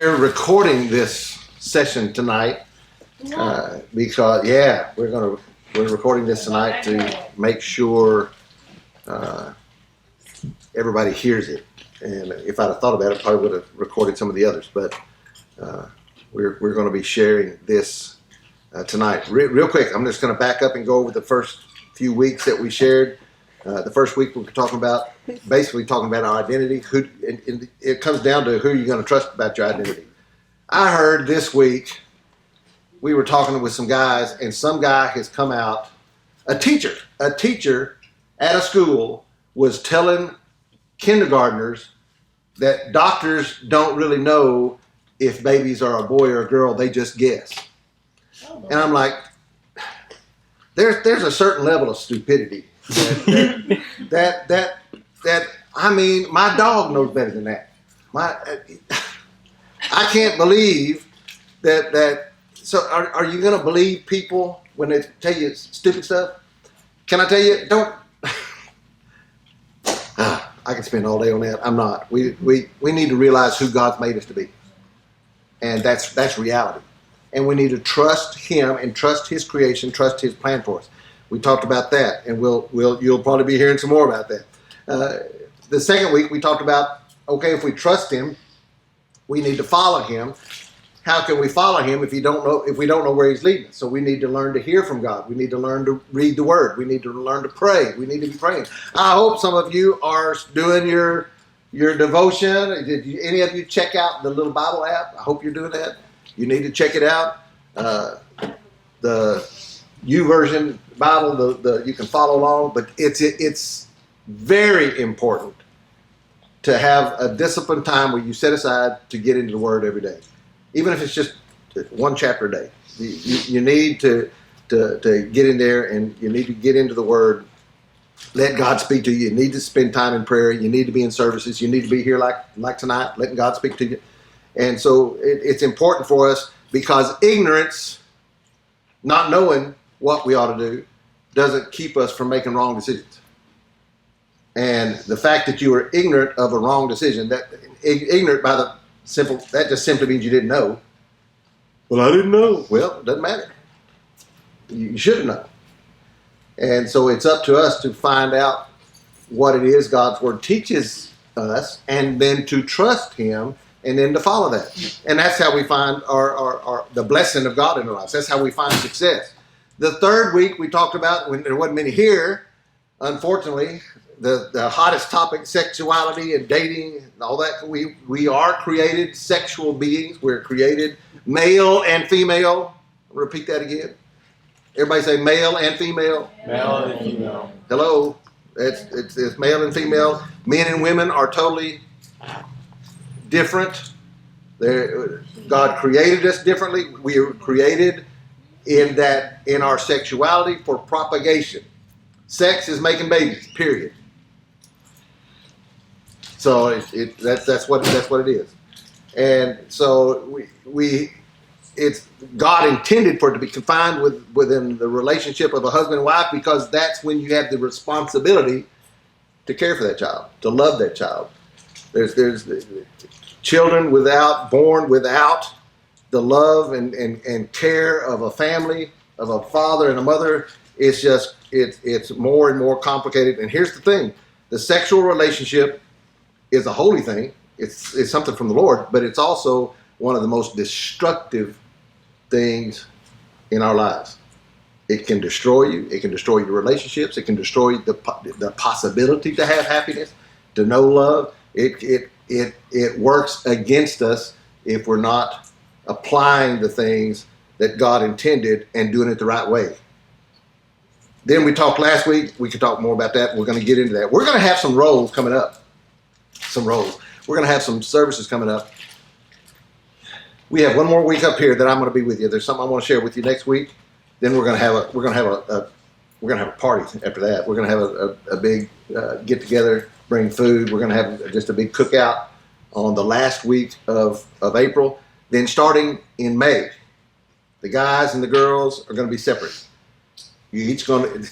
We're recording this session tonight because we're recording this tonight to make sure everybody hears it. And if I'd have thought about it, probably would have recorded some of the others. But we're going to be sharing this tonight. Real quick, I'm just going to back up and go over the first few weeks that we shared. The first week we were talking about our identity. It comes down to who you're going to trust about your identity. I heard this week we were talking with some guys, and some guy has come out. A teacher at a school was telling kindergartners that doctors don't really know if babies are a boy or a girl; they just guess. And I'm like, there's a certain level of stupidity that I mean, my dog knows better than that. I can't believe that. So are you going to believe people when they tell you stupid stuff? Can I tell you? Don't. I can spend all day on that. I'm not. We need to realize who God's made us to be, and that's reality. And we need to trust Him and trust His creation, trust His plan for us. We talked about that, and you'll probably be hearing some more about that. The second week we talked about, okay, if we trust Him, we need to follow Him. How can we follow Him if we don't know where He's leading us? So we need to learn to hear from God. We need to learn to read the Word. We need to learn to pray. We need to be praying. I hope some of you are doing your devotion. Did any of you check out the little Bible app? I hope you're doing that. You need to check it out. The YouVersion Bible, you can follow along, but it's very important to have a disciplined time where you set aside to get into the Word every day, even if it's just one chapter a day. You need to get in there, and you need to get into the Word. Let God speak to you. You need to spend time in prayer. You need to be in services. You need to be here like tonight, letting God speak to you. And so it's important for us, because ignorance, not knowing what we ought to do, doesn't keep us from making wrong decisions. And the fact that you are ignorant of a wrong decision, that just simply means you didn't know. Well, I didn't know. Well, it doesn't matter. You should have known. And so it's up to us to find out what it is God's Word teaches us, and then to trust Him, and then to follow that. And that's how we find the blessing of God in our lives. That's how we find success. The third week we talked about, when there wasn't many here, unfortunately, the hottest topic, sexuality and dating and all that. We are created sexual beings. We're created male and female. I'll repeat that again. Everybody say male and female. Male and female. Hello. It's male and female. Men and women are totally different. God created us differently. We are created in our sexuality for propagation. Sex is making babies, period. So that's what it is. And so it's God intended for it to be confined within the relationship of a husband and wife, because that's when you have the responsibility to care for that child, to love that child. There's children born without the love and care of a family, of a father and a mother. It's more and more complicated. And here's the thing: the sexual relationship is a holy thing. It's something from the Lord, but it's also one of the most destructive things in our lives. It can destroy you. It can destroy your relationships. It can destroy the possibility to have happiness, to know love. It works against us if we're not applying the things that God intended and doing it the right way. Then we talked last week. We could talk more about that. We're going to get into that. We're going to have some roles coming up. We're going to have some services coming up. We have one more week up here that I'm going to be with you. There's something I want to share with you next week. Then we're going to have a party after that. We're going to have a big get together, bring food. We're going to have just a big cookout on the last week of April. Then starting in May, the guys and the girls are going to be separate. It's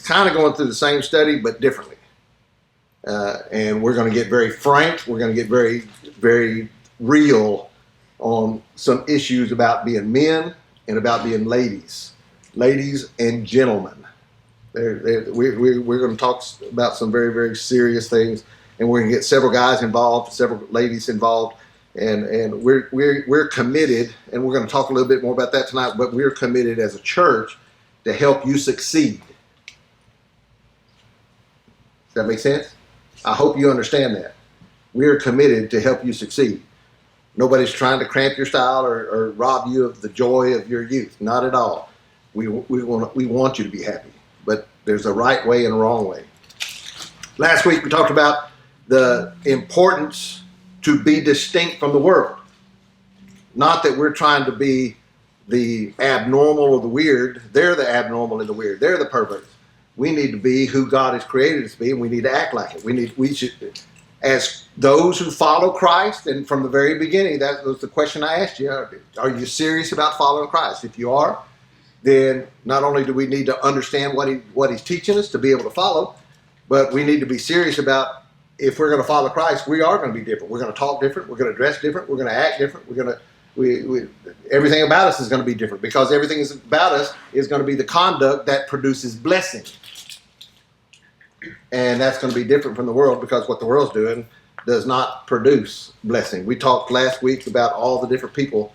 kind of going through the same study, but differently. And we're going to get very frank. We're going to get very, very real on some issues about being men and about being ladies and gentlemen. We're going to talk about some very, very serious things, and we're going to get several guys involved, several ladies involved, and we're committed, and we're going to talk a little bit more about that tonight, but we're committed as a church to help you succeed. Does that make sense? I hope you understand that. We're committed to help you succeed. Nobody's trying to cramp your style or rob you of the joy of your youth. Not at all. We want you to be happy, but there's a right way and a wrong way. Last week we talked about the importance to be distinct from the world. Not that we're trying to be the abnormal or the weird. They're the abnormal and the weird. They're the perverts. We need to be who God has created us to be, and we need to act like it. We should, as those who follow Christ, and from the very beginning, that was the question I asked you. Are you serious about following Christ? If you are, then not only do we need to understand what he's teaching us to be able to follow, but we need to be serious about, if we're going to follow Christ, we are going to be different. We're going to talk different. We're going to dress different. We're going to act different. Everything about us is going to be different, because everything about us is going to be the conduct that produces blessing. And that's going to be different from the world, because what the world's doing does not produce blessing. We talked last week about all the different people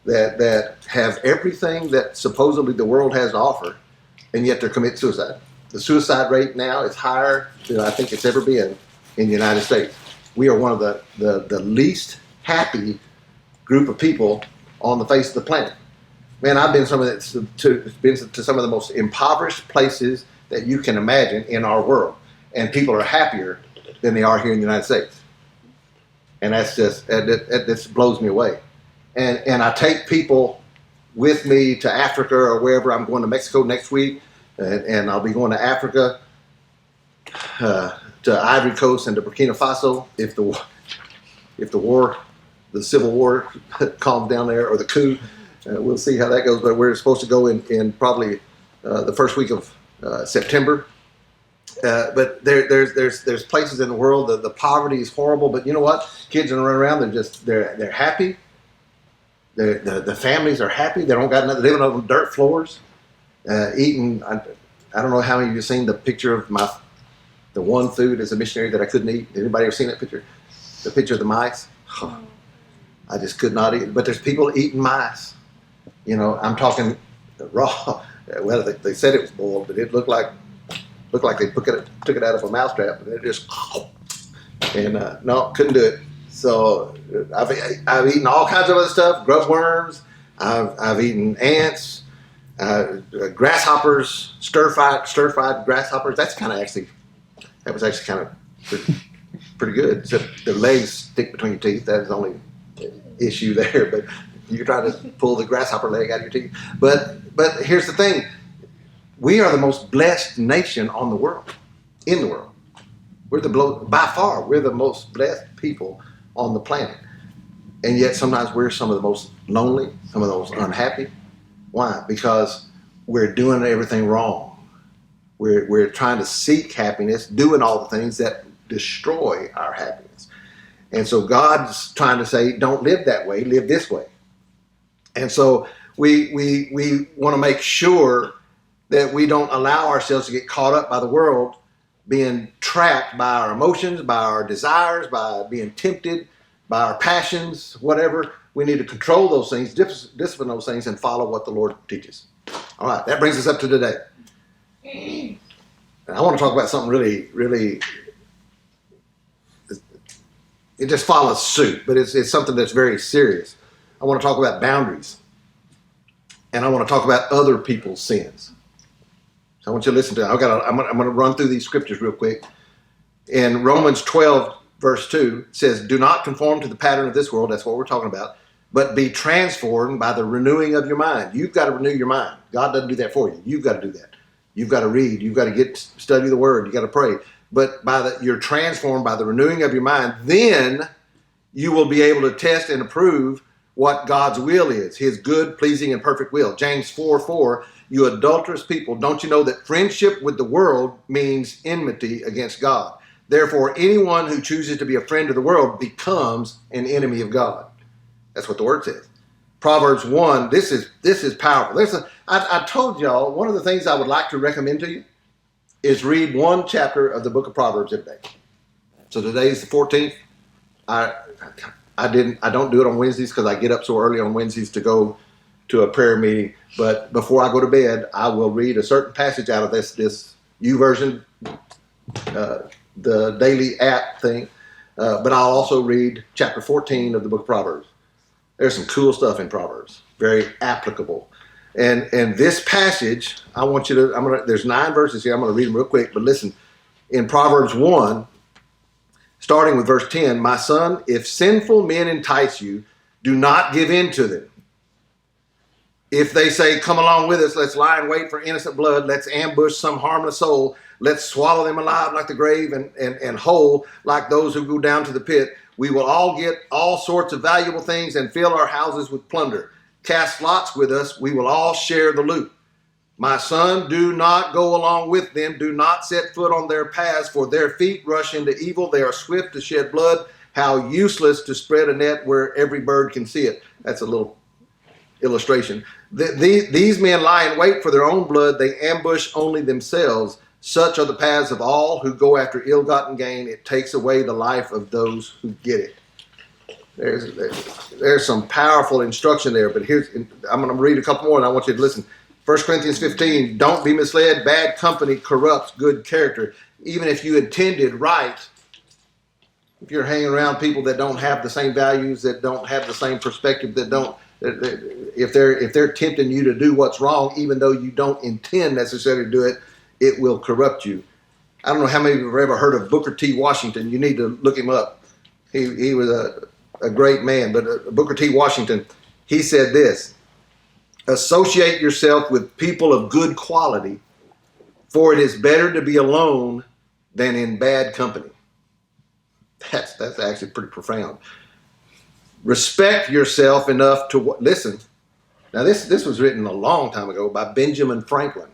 that have everything that supposedly the world has to offer, and yet they're committing suicide. The suicide rate now is higher than I think it's ever been in the United States. We are one of the least happy group of people on the face of the planet. Man, I've been to some of the most impoverished places that you can imagine in our world, and people are happier than they are here in the United States. And that's just, that blows me away. And I take people with me to Africa or wherever. I'm going to Mexico next week, and I'll be going to Africa, to Ivory Coast and to Burkina Faso if the civil war calms down there, or the coup. We'll see how that goes. But we're supposed to go in probably the first week of September. But there's places in the world that the poverty is horrible. But you know what? Kids are running around. They're happy. The families are happy. They don't got nothing. Living on dirt floors, eating. I don't know how many of you have seen the picture of the one food as a missionary that I couldn't eat. Anybody ever seen that picture? The picture of the mice. Oh, I just could not eat. But there's people eating mice. You know, I'm talking raw. Well, they said it was boiled, but it looked like they took it out of a mousetrap, and it just, and no, couldn't do it. So I've eaten all kinds of other stuff, grub worms. I've eaten ants, grasshoppers, stir-fried grasshoppers. That was actually kind of pretty good. Except the legs stick between your teeth. That is the only issue there. But you're trying to pull the grasshopper leg out of your teeth. But here's the thing. We are the most blessed nation in the world. By far, we're the most blessed people on the planet. And yet sometimes we're some of the most lonely, some of the most unhappy. Why? Because we're doing everything wrong. We're trying to seek happiness, doing all the things that destroy our happiness. And so God's trying to say, don't live that way, live this way. And so we want to make sure that we don't allow ourselves to get caught up by the world, being trapped by our emotions, by our desires, by being tempted, by our passions, whatever. We need to control those things, discipline those things, and follow what the Lord teaches. All right, that brings us up to today. And I want to talk about something really, really, it just follows suit, but it's something that's very serious. I want to talk about boundaries. And I want to talk about other people's sins. So I want you to listen to it. I'm going to run through these scriptures real quick. In Romans 12, verse 2, it says, do not conform to the pattern of this world. That's what we're talking about. But be transformed by the renewing of your mind. You've got to renew your mind. God doesn't do that for you. You've got to do that. You've got to read. You've got to study the word. You've got to pray. But you're transformed by the renewing of your mind. Then you will be able to test and approve what God's will is, his good, pleasing, and perfect will. James 4:4, you adulterous people, don't you know that friendship with the world means enmity against God? Therefore, anyone who chooses to be a friend of the world becomes an enemy of God. That's what the word says. Proverbs 1, this is powerful. I told y'all, one of the things I would like to recommend to you is read one chapter of the book of Proverbs every day. So today's the 14th. I don't do it on Wednesdays because I get up so early on Wednesdays to go to a prayer meeting. But before I go to bed, I will read a certain passage out of this YouVersion, the daily app thing. But I'll also read chapter 14 of the book of Proverbs. There's some cool stuff in Proverbs, very applicable. And this passage, I want you to, there's 9 verses here. I'm going to read them real quick, but listen. In Proverbs 1, starting with verse 10, my son, if sinful men entice you, do not give in to them. If they say, come along with us, let's lie in wait for innocent blood, let's ambush some harmless soul, let's swallow them alive like the grave and whole like those who go down to the pit, we will all get all sorts of valuable things and fill our houses with plunder. Cast lots with us, we will all share the loot. My son, do not go along with them. Do not set foot on their paths, for their feet rush into evil. They are swift to shed blood. How useless to spread a net where every bird can see it. That's a little illustration. These men lie in wait for their own blood. They ambush only themselves. Such are the paths of all who go after ill-gotten gain. It takes away the life of those who get it. There's some powerful instruction there, but I'm going to read a couple more and I want you to listen. 1 Corinthians 15, don't be misled. Bad company corrupts good character. Even if you intended right, if you're hanging around people that don't have the same values, that don't have the same perspective, if they're tempting you to do what's wrong, even though you don't intend necessarily to do it, it will corrupt you. I don't know how many of you have ever heard of Booker T. Washington. You need to look him up. He was a great man, but Booker T. Washington, he said this: associate yourself with people of good quality, for it is better to be alone than in bad company. That's actually pretty profound. Respect yourself enough to listen. Now this was written a long time ago by Benjamin Franklin.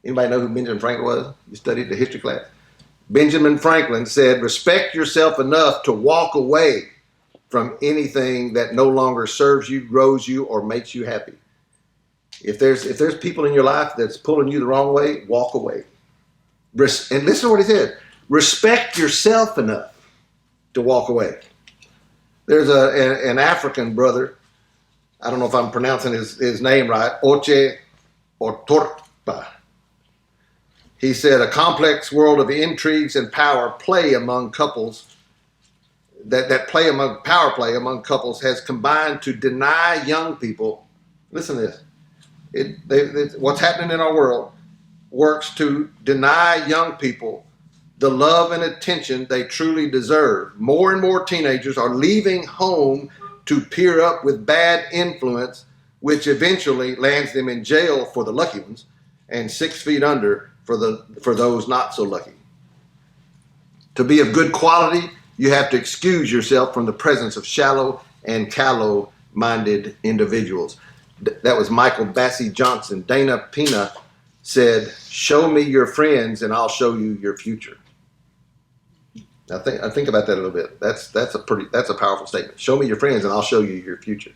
Anybody know who Benjamin Franklin was? You studied the history class. Benjamin Franklin said, respect yourself enough to walk away from anything that no longer serves you, grows you, or makes you happy. If there's people in your life that's pulling you the wrong way, walk away. And listen to what he said. Respect yourself enough to walk away. There's an African brother, I don't know if I'm pronouncing his name right, Oche Otorpa. He said, a complex world of intrigues and power play among couples, power play among couples has combined to deny young people, listen to this, what's happening in our world works to deny young people the love and attention they truly deserve. More and more teenagers are leaving home to peer up with bad influence, which eventually lands them in jail for the lucky ones and 6 feet under for those not so lucky. To be of good quality, you have to excuse yourself from the presence of shallow and callow-minded individuals. That was Michael Bassey Johnson. Dana Pena said, show me your friends and I'll show you your future. Now think about that a little bit. That's a powerful statement. Show me your friends and I'll show you your future.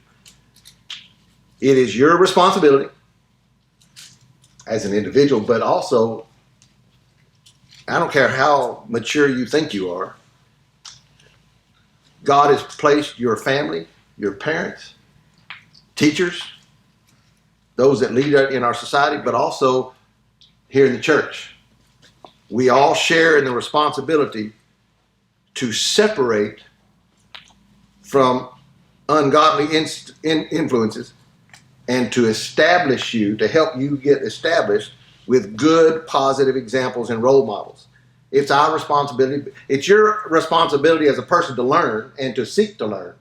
It is your responsibility as an individual, but also, I don't care how mature you think you are, God has placed your family, your parents, teachers, those that lead in our society, but also here in the church. We all share in the responsibility to separate from ungodly influences and to establish you, to help you get established with good, positive examples and role models. It's our responsibility. It's your responsibility as a person to learn and to seek to learn.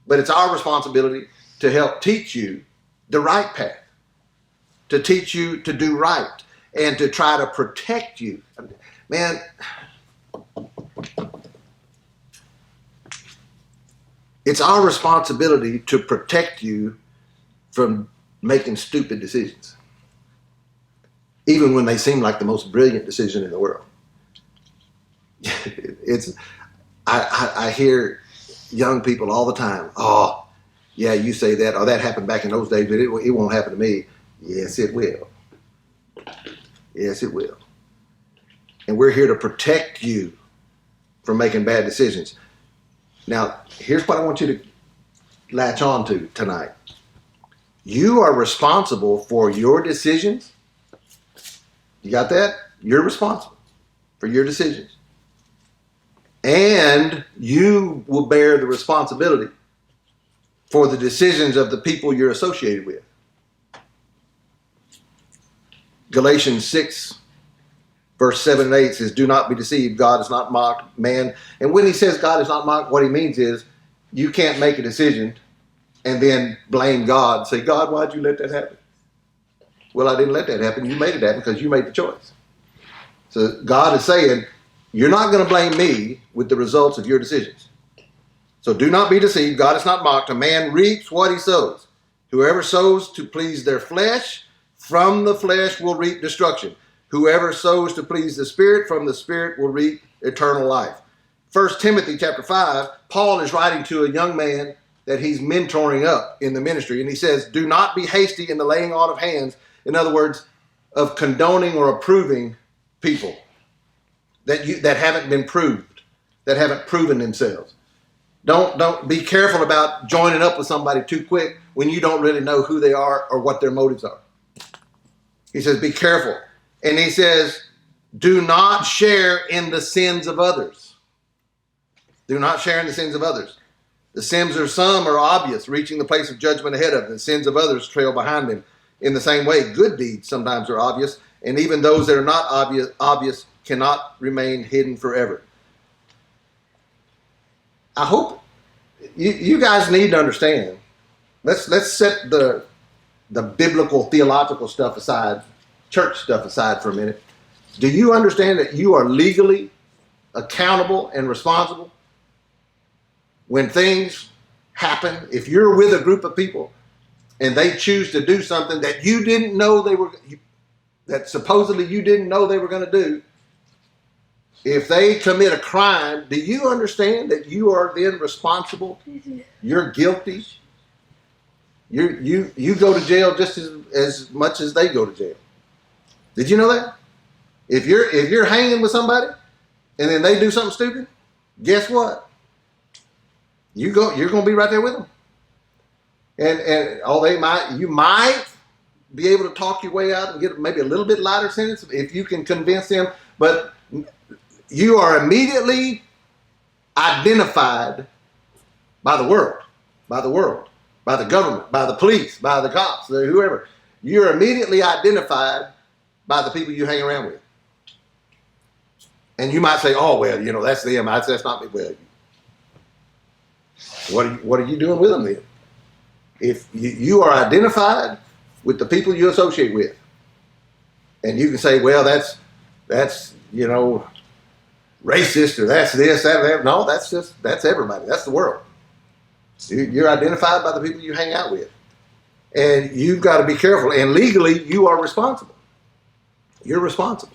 But it's our responsibility to help teach you the right path, to teach you to do right, and to try to protect you. Man, it's our responsibility to protect you from making stupid decisions, even when they seem like the most brilliant decision in the world. I hear young people all the time, oh, Yeah, you say that, or that happened back in those days, but it won't happen to me. Yes, it will. Yes, it will. And we're here to protect you from making bad decisions. Now, here's what I want you to latch on to tonight. You are responsible for your decisions. You got that? You're responsible for your decisions. And you will bear the responsibility for the decisions of the people you're associated with. Galatians 6, verse 7 and 8 says, do not be deceived. God is not mocked, man. And when he says God is not mocked, what he means is you can't make a decision and then blame God. Say, God, why'd you let that happen? Well, I didn't let that happen. You made it happen because you made the choice. So God is saying, you're not going to blame me with the results of your decisions. So do not be deceived. God is not mocked. A man reaps what he sows. Whoever sows to please their flesh, from the flesh will reap destruction. Whoever sows to please the Spirit, from the Spirit will reap eternal life. 1 Timothy chapter 5, Paul is writing to a young man that he's mentoring up in the ministry. And he says, do not be hasty in the laying on of hands. In other words, of condoning or approving people that haven't been proved, that haven't proven themselves. Don't be careful about joining up with somebody too quick when you don't really know who they are or what their motives are. He says, be careful. And he says, do not share in the sins of others. Do not share in the sins of others. The sins of some are obvious, reaching the place of judgment ahead of them. The sins of others trail behind them. In the same way, good deeds sometimes are obvious, and even those that are not obvious cannot remain hidden forever. I hope you guys need to understand. Let's set the biblical theological stuff aside, church stuff aside for a minute. Do you understand that you are legally accountable and responsible when things happen? If you're with a group of people and they choose to do something that you didn't know that supposedly you didn't know they were going to do, if they commit a crime, do you understand that you are then responsible? You're guilty. You go to jail just as much as they go to jail. Did you know that? If you're hanging with somebody and then they do something stupid, guess what? You're going to be right there with them. And you might be able to talk your way out and get maybe a little bit lighter sentence if you can convince them, but you are immediately identified by the world, by the government, by the police, by the cops, whoever. You're immediately identified by the people you hang around with. And you might say, oh, well, that's them. That's not me. Well, what are you doing with them then? If you are identified with the people you associate with, and you can say, well, that's racist, or that's this, that. No, that's everybody. That's the world. You're identified by the people you hang out with. And you've got to be careful. And legally, you are responsible. You're responsible.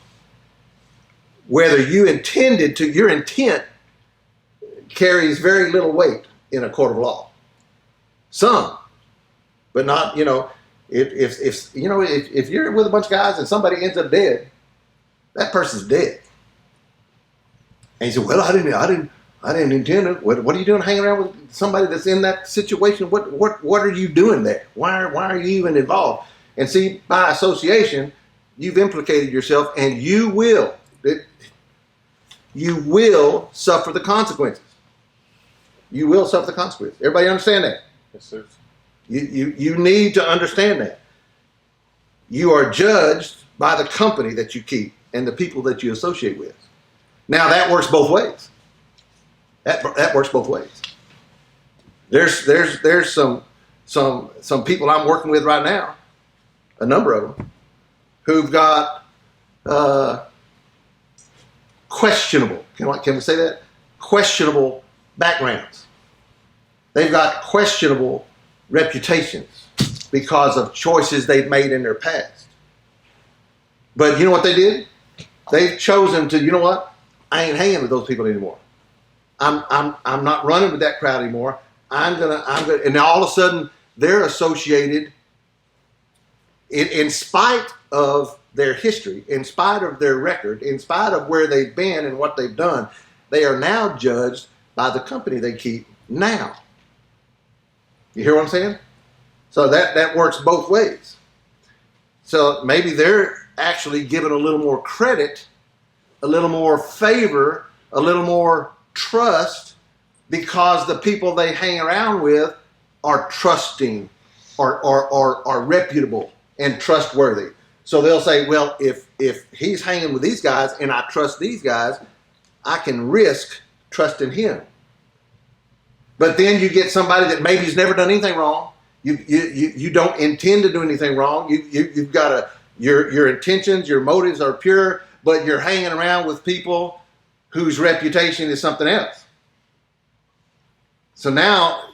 Whether you intended to, your intent carries very little weight in a court of law. Some, but not, if you're with a bunch of guys and somebody ends up dead, that person's dead. And you say, well, I didn't intend it. What are you doing hanging around with somebody that's in that situation? What are you doing there? Why are you even involved? And see, by association, you've implicated yourself, and you will suffer the consequences. You will suffer the consequences. Everybody understand that? Yes, sir. You need to understand that. You are judged by the company that you keep and the people that you associate with. Now that works both ways. That works both ways. There's some people I'm working with right now, a number of them, who've got questionable. Can we say that? Questionable backgrounds. They've got questionable reputations because of choices they've made in their past. But you know what they did? They've chosen to, you know what? I ain't hanging with those people anymore. I'm not running with that crowd anymore. I'm gonna, and now all of a sudden they're associated, in spite of their history, in spite of their record, in spite of where they've been and what they've done, they are now judged by the company they keep now. You hear what I'm saying? So that works both ways. So maybe they're actually given a little more credit, a little more favor, a little more trust, because the people they hang around with are trusting, are reputable and trustworthy. So they'll say, well, if he's hanging with these guys and I trust these guys, I can risk trusting him. But then you get somebody that maybe has never done anything wrong. You don't intend to do anything wrong. You've got your intentions, your motives are pure, but you're hanging around with people whose reputation is something else. So now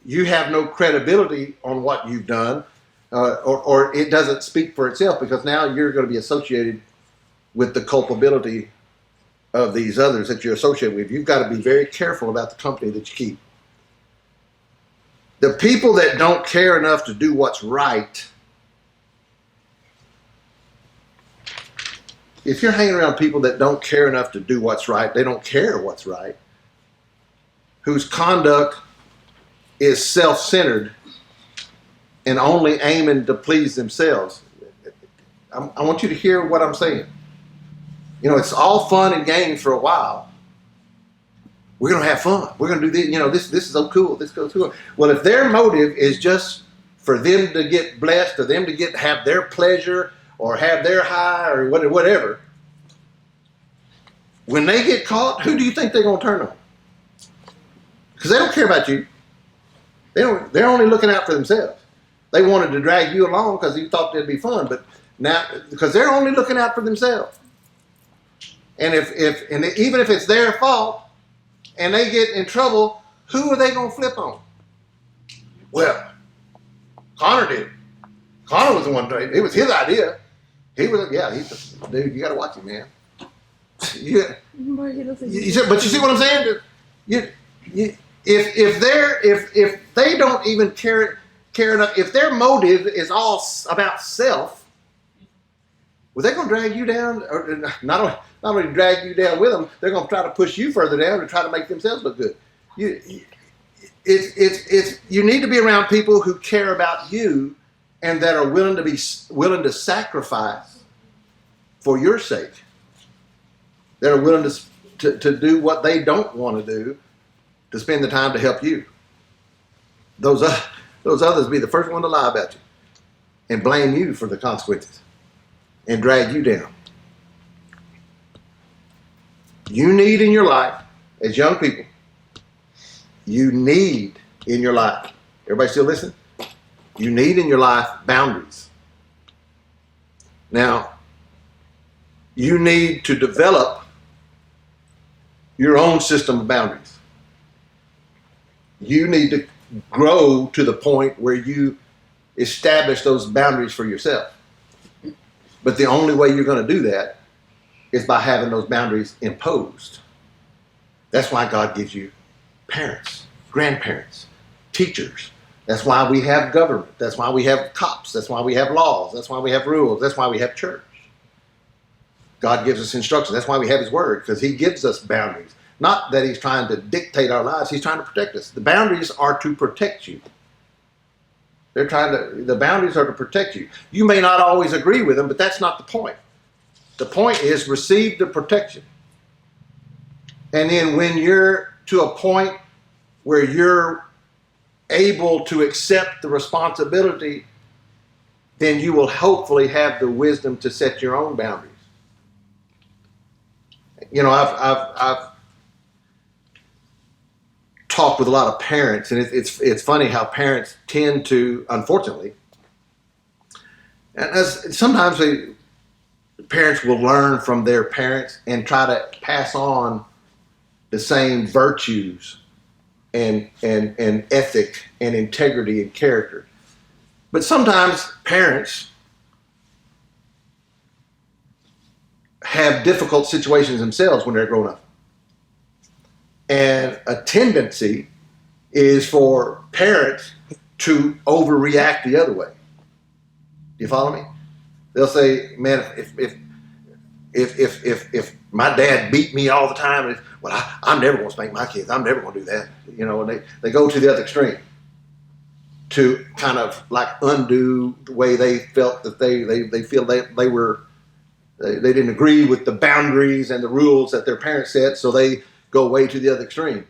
you have no credibility on what you've done, or it doesn't speak for itself, because now you're going to be associated with the culpability of these others that you're associated with. You've got to be very careful about the company that you keep. The people that don't care enough to do what's right, if you're hanging around people that don't care enough to do what's right, they don't care what's right, whose conduct is self-centered and only aiming to please themselves, I want you to hear what I'm saying. You know, it's all fun and games for a while. We're going to have fun. We're going to do this. You know, this is so cool. This goes cool. Well, if their motive is just for them to get blessed, or them to have their pleasure, or have their high, or whatever, when they get caught, who do you think they're going to turn on? Because they don't care about you. They're only looking out for themselves. They wanted to drag you along because you thought it'd be fun, but now, because they're only looking out for themselves. And even if it's their fault, and they get in trouble, who are they going to flip on? Well, Connor did. Connor was the one. It was his idea. He was, dude. You got to watch him, man. Yeah. But you see what I'm saying? If they don't even care enough, if their motive is all about self, well, they're going to drag you down, or not only drag you down with them, they're going to try to push you further down to try to make themselves look good. You need to be around people who care about you and that are willing to sacrifice for your sake. That are willing to do what they don't want to do, to spend the time to help you. Those others be the first one to lie about you and blame you for the consequences and drag you down. You need in your life, as young people, you need in your life, everybody still listen? You need in your life boundaries. Now, you need to develop your own system of boundaries. You need to grow to the point where you establish those boundaries for yourself. But the only way you're going to do that is by having those boundaries imposed. That's why God gives you parents, grandparents, teachers. That's why we have government. That's why we have cops. That's why we have laws. That's why we have rules. That's why we have church. God gives us instructions. That's why we have His Word, because He gives us boundaries. Not that He's trying to dictate our lives. He's trying to protect us. The boundaries are to protect you. The boundaries are to protect you. You may not always agree with them, but that's not the point. The point is receive the protection. And then when you're to a point where you're able to accept the responsibility, then you will hopefully have the wisdom to set your own boundaries. You know, I've talked with a lot of parents, and it's funny how parents tend to, unfortunately, and sometimes parents will learn from their parents and try to pass on the same virtues and ethic and integrity and character. But sometimes parents have difficult situations themselves when they're grown up. And a tendency is for parents to overreact the other way. Do you follow me? They'll say, "Man, if my dad beat me all the time, I'm never going to spank my kids. I'm never going to do that." You know, and they go to the other extreme to kind of like undo the way they felt that they feel they didn't agree with the boundaries and the rules that their parents set, so they go way to the other extreme.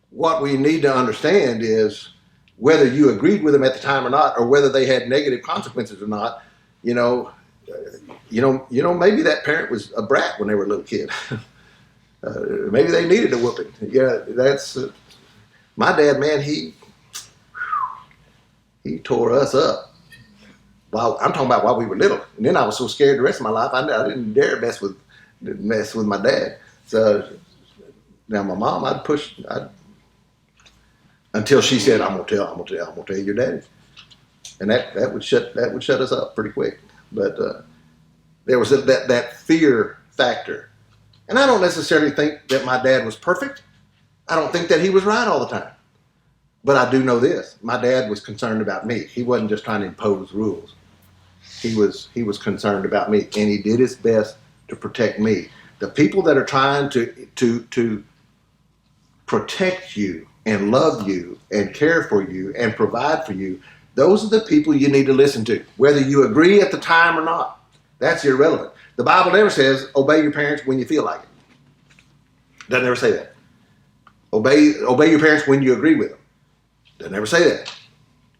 What we need to understand is whether you agreed with them at the time or not, or whether they had negative consequences or not. Maybe that parent was a brat when they were a little kid. Maybe they needed a whooping. Yeah, that's my dad. Man, he tore us up. While I'm talking about while we were little, and then I was so scared the rest of my life, I didn't dare mess with my dad. So now my mom, until she said, "I'm gonna tell your daddy," and that would shut us up pretty quick. But there was that fear factor, and I don't necessarily think that my dad was perfect. I don't think that he was right all the time, but I do know this: my dad was concerned about me. He wasn't just trying to impose rules. He was concerned about me, and he did his best to protect me. The people that are trying to protect you and love you and care for you and provide for you, those are the people you need to listen to, whether you agree at the time or not. That's irrelevant. The Bible never says obey your parents when you feel like it. Doesn't ever say that. Obey your parents when you agree with them. Doesn't ever say that.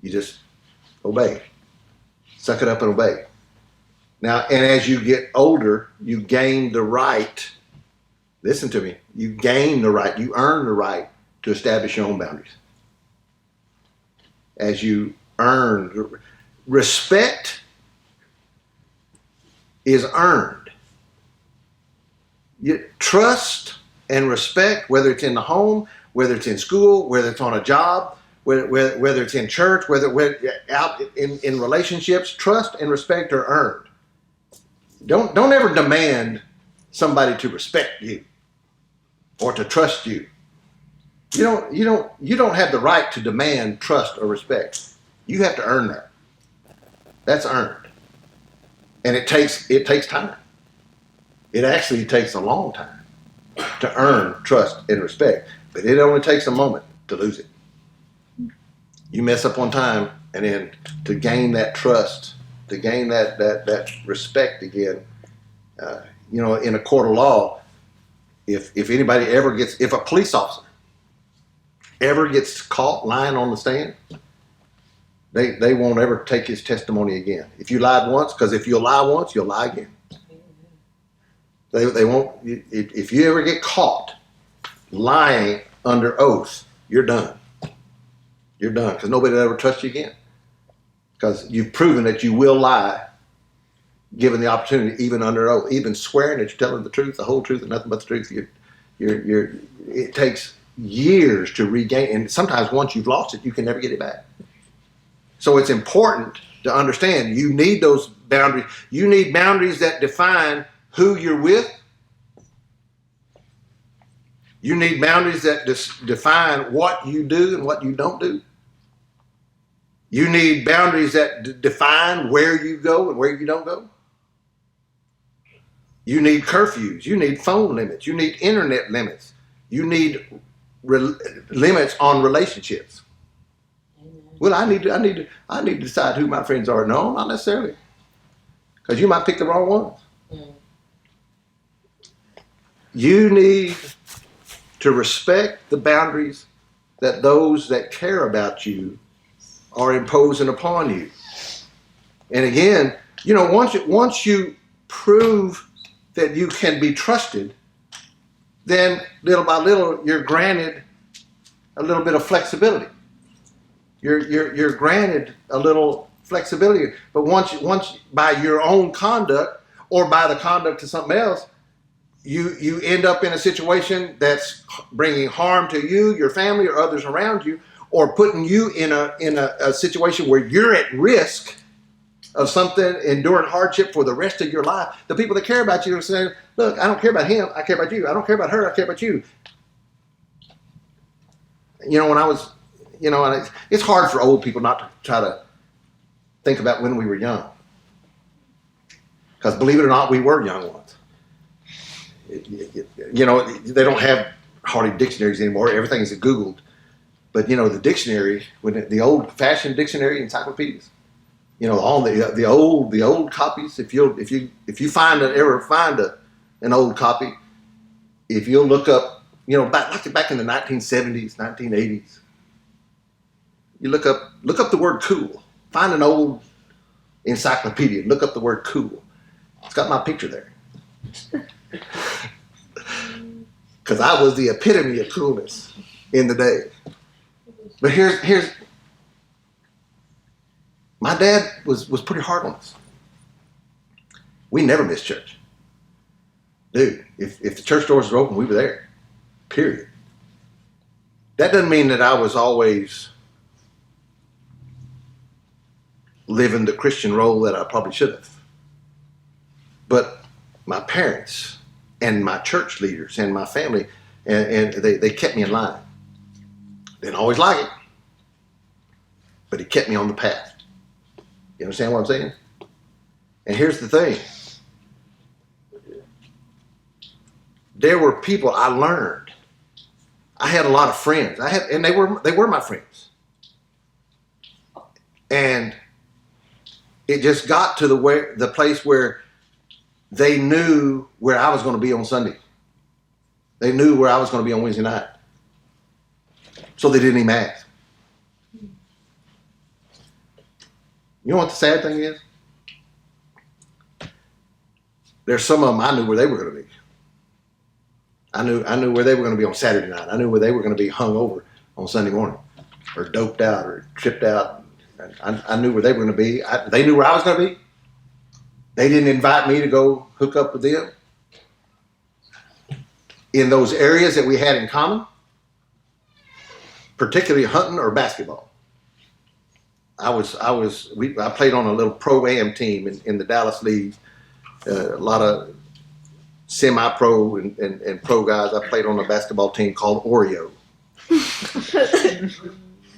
You just obey. Suck it up and obey. Now, and as you get older, you gain the right. Listen to me. You gain the right. You earn the right to establish your own boundaries. As you earn respect is earned. Trust and respect, whether it's in the home, whether it's in school, whether it's on a job, whether it's in church, whether out in relationships, trust and respect are earned. Don't ever demand somebody to respect you or to trust you. You don't have the right to demand trust or respect. You have to earn that. That's earned. And it takes time. It actually takes a long time to earn trust and respect. But it only takes a moment to lose it. You mess up one time, and then to gain that trust, to gain that respect again, in a court of law, if a police officer ever gets caught lying on the stand, they won't ever take his testimony again. If you lied once, because if you lie once, you'll lie again. They won't. If you ever get caught lying under oath, you're done. You're done, because nobody will ever trust you again. Because you've proven that you will lie, given the opportunity, even under oath, even swearing that you're telling the truth, the whole truth, and nothing but the truth. It takes years to regain, and sometimes once you've lost it, you can never get it back. So it's important to understand you need those boundaries. You need boundaries that define who you're with. You need boundaries that define what you do and what you don't do. You need boundaries that define where you go and where you don't go. You need curfews. You need phone limits. You need internet limits. You need limits on relationships. Amen. Well, I need to decide who my friends are. No, not necessarily, because you might pick the wrong ones. Mm. You need to respect the boundaries that those that care about you are imposing upon you. And again, once you prove that you can be trusted, then little by little you're granted a little bit of flexibility. You're granted a little flexibility. But once by your own conduct or by the conduct of something else, you end up in a situation that's bringing harm to you, your family, or others around you, or putting you in a situation where you're at risk of something, enduring hardship for the rest of your life. The people that care about you are saying, look, I don't care about him, I care about you. I don't care about her, I care about you. when I was, and it's hard for old people not to try to think about when we were young. Because believe it or not, we were young ones. They don't have hardly dictionaries anymore. Everything is Googled. But the dictionary, when the old-fashioned dictionary encyclopedias, all the old copies. If you ever find an old copy, if you'll look up, back in the 1970s, 1980s, you look up the word cool. Find an old encyclopedia. Look up the word cool. It's got my picture there. Because I was the epitome of coolness in the day. But here's my dad was pretty hard on us. We never missed church. Dude, if the church doors were open, we were there. Period. That doesn't mean that I was always living the Christian role that I probably should have. But my parents and my church leaders and my family, and they kept me in line. Didn't always like it, but it kept me on the path. You understand what I'm saying? And here's the thing. There were people I learned. I had a lot of friends. And they were my friends. And it just got to the place where they knew where I was going to be on Sunday. They knew where I was going to be on Wednesday night. So they didn't even ask. You know what the sad thing is? There's some of them I knew where they were going to be. I knew where they were going to be on Saturday night. I knew where they were going to be hung over on Sunday morning, or doped out, or tripped out. I knew where they were going to be. They knew where I was going to be. They didn't invite me to go hook up with them in those areas that we had in common, particularly hunting or basketball. I played on a little pro-am team in the Dallas League. A lot of semi-pro and pro guys. I played on a basketball team called Oreo.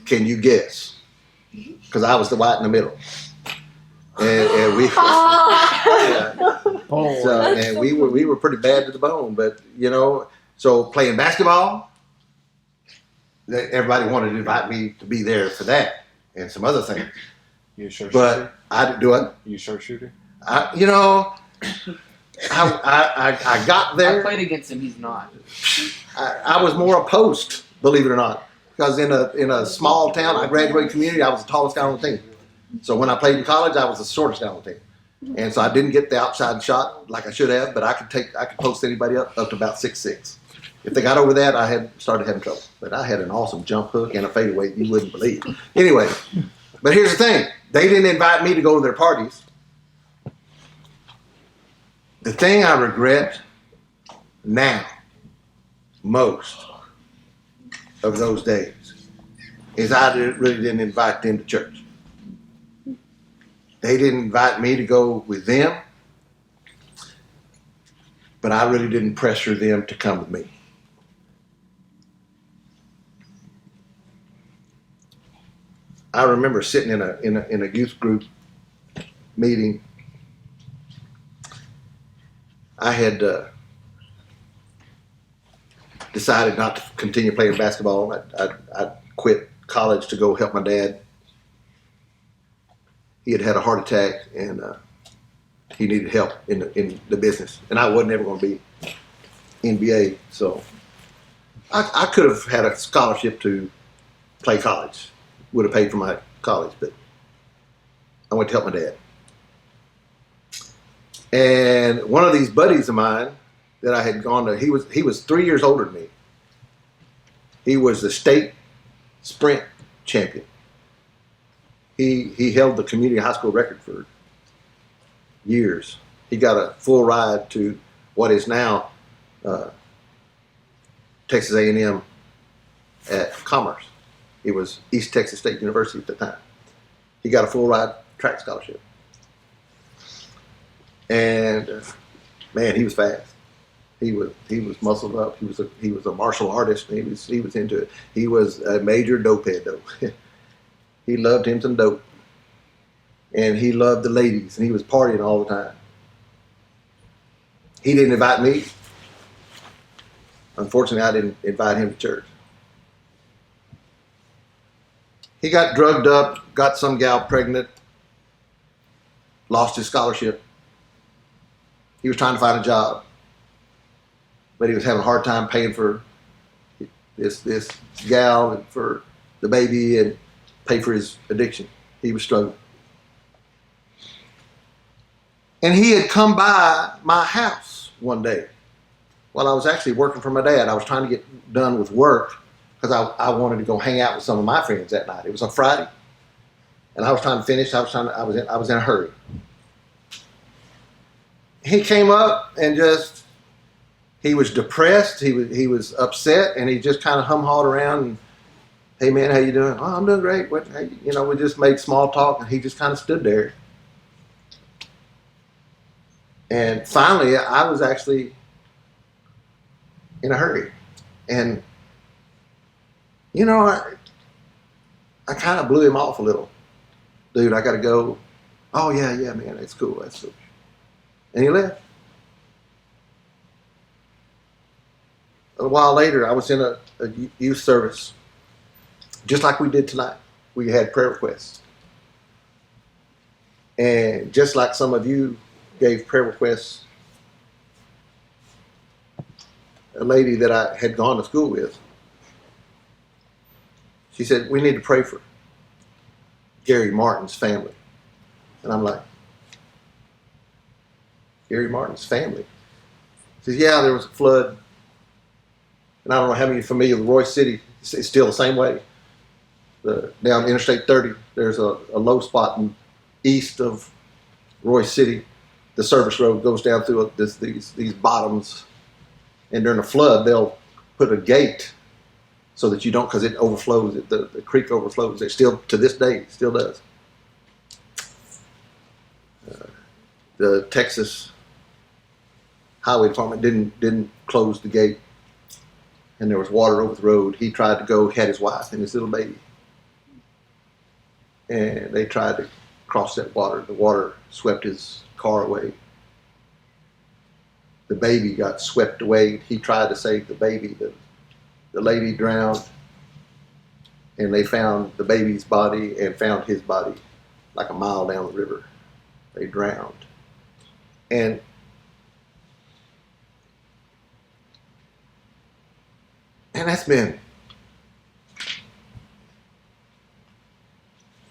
Can you guess? Because I was the white in the middle. And we were pretty bad to the bone. But so playing basketball, everybody wanted to invite me to be there for that and some other things. You a sharpshooter? But I didn't do it. You a sharpshooter? I got there. I played against him. He's not. I was more a post, believe it or not, because in a small town, I graduated community. I was the tallest guy on the team. So when I played in college, I was the shortest guy on the team, and so I didn't get the outside shot like I should have. But I could post anybody up to about 6'6". If they got over that, I had started having trouble. But I had an awesome jump hook and a fadeaway you wouldn't believe. Anyway, but here's the thing: they didn't invite me to go to their parties. The thing I regret now most of those days is I really didn't invite them to church. They didn't invite me to go with them, but I really didn't pressure them to come with me. I remember sitting in a youth group meeting. I had decided not to continue playing basketball. I quit college to go help my dad. He had had a heart attack, and he needed help in the business. And I wasn't ever going to be NBA, so I could have had a scholarship to play college. Would have paid for my college, but I went to help my dad. And one of these buddies of mine that I had gone to, he was 3 years older than me. He was the state sprint champion. He held the community high school record for years. He got a full ride to what is now Texas A&M at Commerce. It was East Texas State University at the time. He got a full ride track scholarship. And man, he was fast. He was muscled up. He was a martial artist. He was into it. He was a major dopehead though. He loved him some dope, and he loved the ladies, and he was partying all the time. He didn't invite me. Unfortunately, I didn't invite him to church. He got drugged up, got some gal pregnant, lost his scholarship. He was trying to find a job, but he was having a hard time paying for this gal and for the baby and pay for his addiction. He was struggling. And he had come by my house one day while I was actually working for my dad. I was trying to get done with work because I wanted to go hang out with some of my friends that night. It was on Friday, and I was trying to finish. I was in a hurry. He came up and he was depressed. He was upset, and he just kind of hum-hawed around. And, hey man, how you doing? Oh, I'm doing great. We just made small talk, and he just kind of stood there. And finally, I was actually in a hurry, and I kind of blew him off a little. Dude, I got to go. Oh yeah, man, that's cool. And he left. A while later, I was in a youth service, just like we did tonight. We had prayer requests. And just like some of you gave prayer requests, a lady that I had gone to school with, she said, we need to pray for Gary Martin's family. And I'm like, Gary Martin's family? She says, yeah, there was a flood. And I don't know how many are familiar with Royce City. It's still the same way. Down Interstate 30, there's a low spot east of Royce City. The service road goes down through these bottoms. And during a flood, they'll put a gate so that you don't, because it overflows, the creek overflows. It still, to this day, still does. The Texas Highway Department didn't close the gate, and there was water over the road. He tried to go, had his wife and his little baby, and they tried to cross that water. The water swept his car away. The baby got swept away. He tried to save the baby. The lady drowned, and they found the baby's body and found his body like a mile down the river. They drowned. And that's been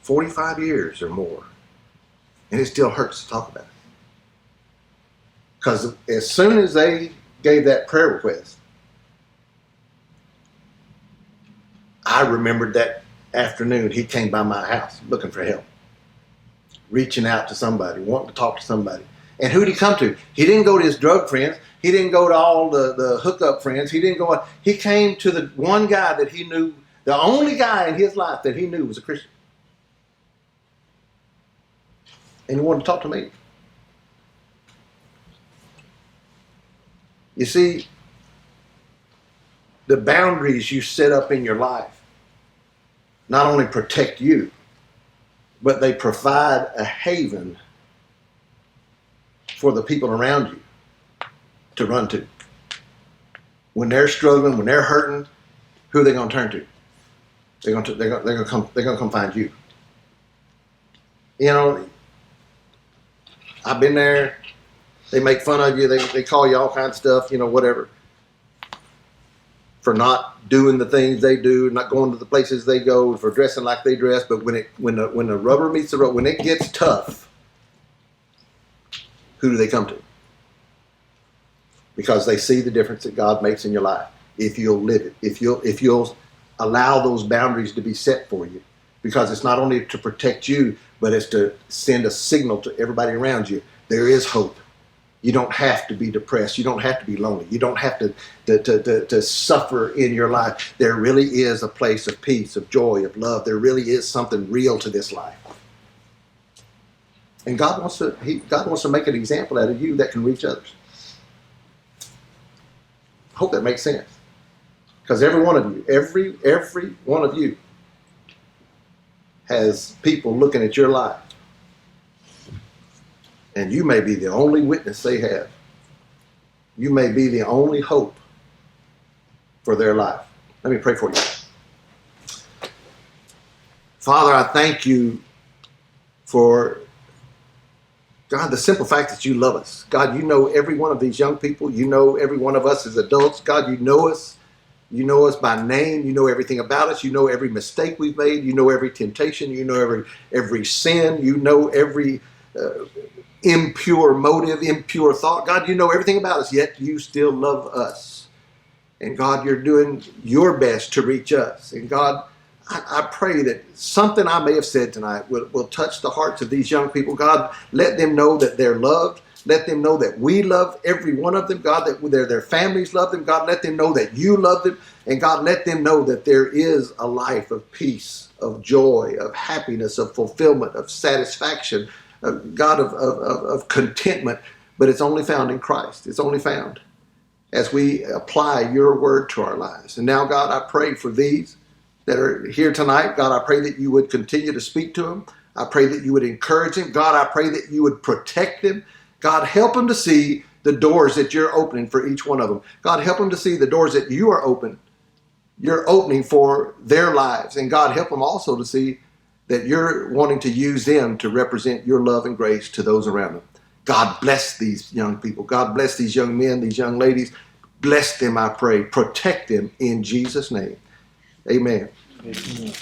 45 years or more. And it still hurts to talk about it. Because as soon as they gave that prayer request, I remembered that afternoon he came by my house looking for help, reaching out to somebody, wanting to talk to somebody. And who did he come to? He didn't go to his drug friends. He didn't go to all the hookup friends. He came to the one guy that he knew, the only guy in his life that he knew was a Christian. And he wanted to talk to me. You see, the boundaries you set up in your life not only protect you, but they provide a haven for the people around you to run to. When they're struggling, when they're hurting, who are they going to turn to? They're going to come find you. I've been there. They make fun of you. They call you all kinds of stuff, whatever, for not doing the things they do, not going to the places they go, for dressing like they dress. But when the rubber meets the road, when it gets tough, who do they come to? Because they see the difference that God makes in your life. If you'll live it, if you'll allow those boundaries to be set for you, because it's not only to protect you, but it's to send a signal to everybody around you. There is hope. You don't have to be depressed. You don't have to be lonely. You don't have to suffer in your life. There really is a place of peace, of joy, of love. There really is something real to this life. And God wants to make an example out of you that can reach others. I hope that makes sense. Because every one of you, every one of you has people looking at your life. And you may be the only witness they have. You may be the only hope for their life. Let me pray for you. Father, I thank you for, God, the simple fact that you love us. God, you know every one of these young people. You know every one of us as adults. God, you know us. You know us by name. You know everything about us. You know every mistake we've made. You know every temptation. You know every sin. You know every impure motive, impure thought. God, you know everything about us, yet you still love us. And God, you're doing your best to reach us. And God, I pray that something I may have said tonight will touch the hearts of these young people. God, let them know that they're loved. Let them know that we love every one of them. God, that their families love them. God, let them know that you love them. And God, let them know that there is a life of peace, of joy, of happiness, of fulfillment, of satisfaction, God, of contentment. But it's only found in Christ. It's only found as we apply your word to our lives. And now, God, I pray for these that are here tonight. God, I pray that you would continue to speak to them. I pray that you would encourage them. God, I pray that you would protect them. God, help them to see the doors that you're opening for each one of them. God, help them to see the doors that you are you're opening for their lives. And God, help them also to see that you're wanting to use them to represent your love and grace to those around them. God, bless these young people. God, bless these young men, these young ladies. Bless them, I pray. Protect them in Jesus' name. Amen. Amen.